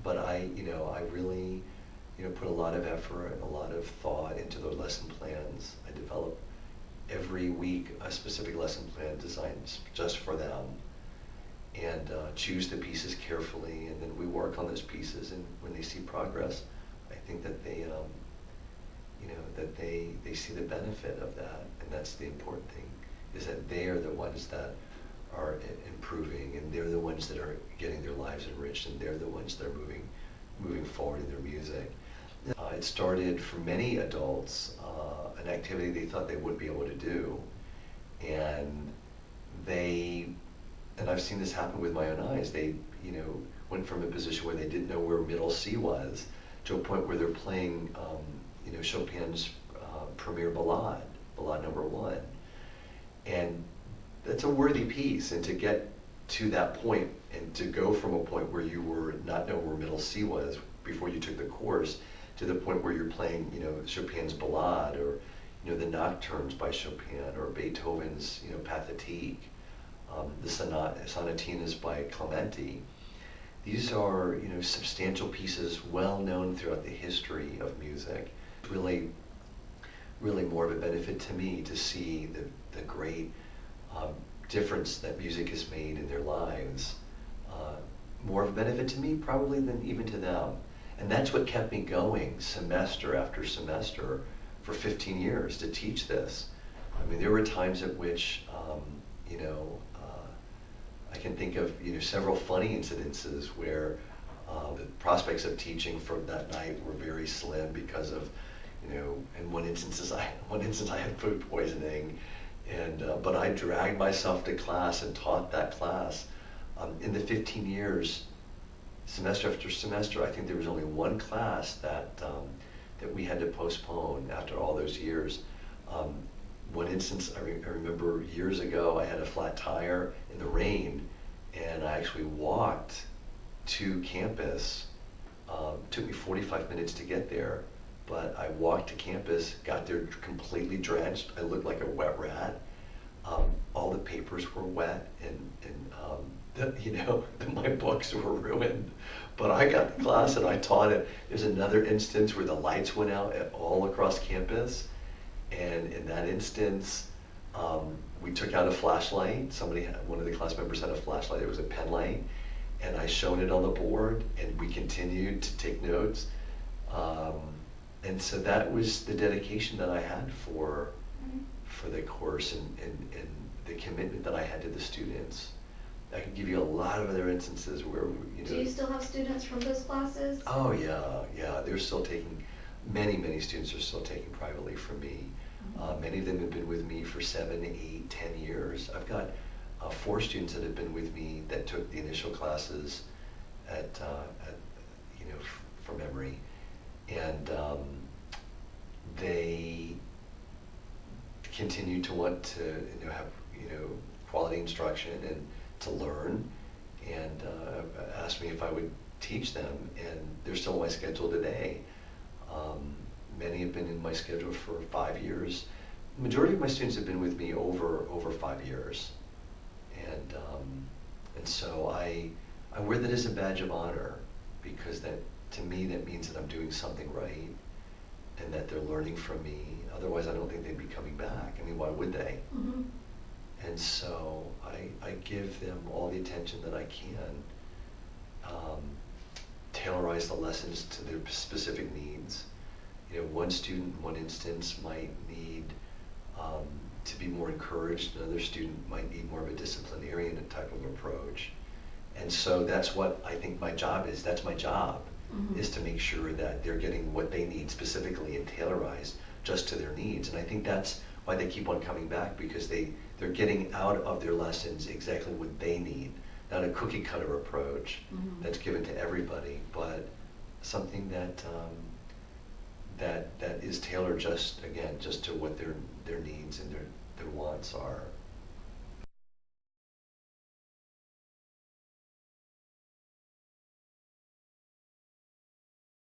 but I really, put a lot of effort and a lot of thought into the lesson plans. I develop every week a specific lesson plan designed just for them, and choose the pieces carefully, and then we work on those pieces. And when they see progress, I think that they see the benefit of that, and that's the important thing, is that they are the ones that are improving, and they're the ones that are getting their lives enriched, and they're the ones that are moving forward in their music. It started for many adults an activity they thought they wouldn't be able to do, and I've seen this happen with my own eyes. They went from a position where they didn't know where middle C was to a point where they're playing Chopin's Premier Ballade number 1, and that's a worthy piece. And to get to that point, and to go from a point where you were not know where middle C was before you took the course, to the point where you're playing Chopin's Ballade, or the Nocturnes by Chopin, or Beethoven's Pathétique, the Sonatinas by Clementi. These are substantial pieces, well known throughout the history of music. Really more of a benefit to me to see the great difference that music has made in their lives. More of a benefit to me probably than even to them. And that's what kept me going semester after semester for 15 years to teach this. I mean, there were times at which, I can think of several funny incidences where the prospects of teaching from that night were very slim because of, in one instance I had food poisoning, and but I dragged myself to class and taught that class. In the 15 years, semester after semester, I think there was only one class that we had to postpone after all those years. One instance, I remember years ago, I had a flat tire in the rain, and I actually walked to campus. It took me 45 minutes to get there, but I walked to campus, got there completely drenched. I looked like a wet rat. All the papers were wet, and my books were ruined. But I got the class and I taught it. There's another instance where the lights went out all across campus, and in that instance, we took out a flashlight. One of the class members had a flashlight. It was a pen light, and I shone it on the board, and we continued to take notes. And so that was the dedication that I had for the course, and the commitment that I had to the students. I can give you a lot of other instances where, Do you still have students from those classes? Oh yeah. They're still taking, many students are still taking privately from me. Many of them have been with me for 7, 8, 10 years. I've got 4 students that have been with me that took the initial classes at from memory, and they continue to want to have quality instruction and to learn, and asked me if I would teach them, and they're still on my schedule today. Many have been in my schedule for 5 years. The majority of my students have been with me over 5 years, and so I wear that as a badge of honor, because that, to me, that means that I'm doing something right, and that they're learning from me. Otherwise, I don't think they'd be coming back. I mean, why would they? Mm-hmm. And so I give them all the attention that I can, tailorize the lessons to their specific needs. One student in one instance might need to be more encouraged. Another student might need more of a disciplinarian type of approach. And so that's what I think my job is. That's my job, is to make sure that they're getting what they need specifically and tailorized just to their needs. And I think that's why they keep on coming back, because they're getting out of their lessons exactly what they need. Not a cookie cutter approach that's given to everybody, but something that that is tailored just to what their needs and their wants are.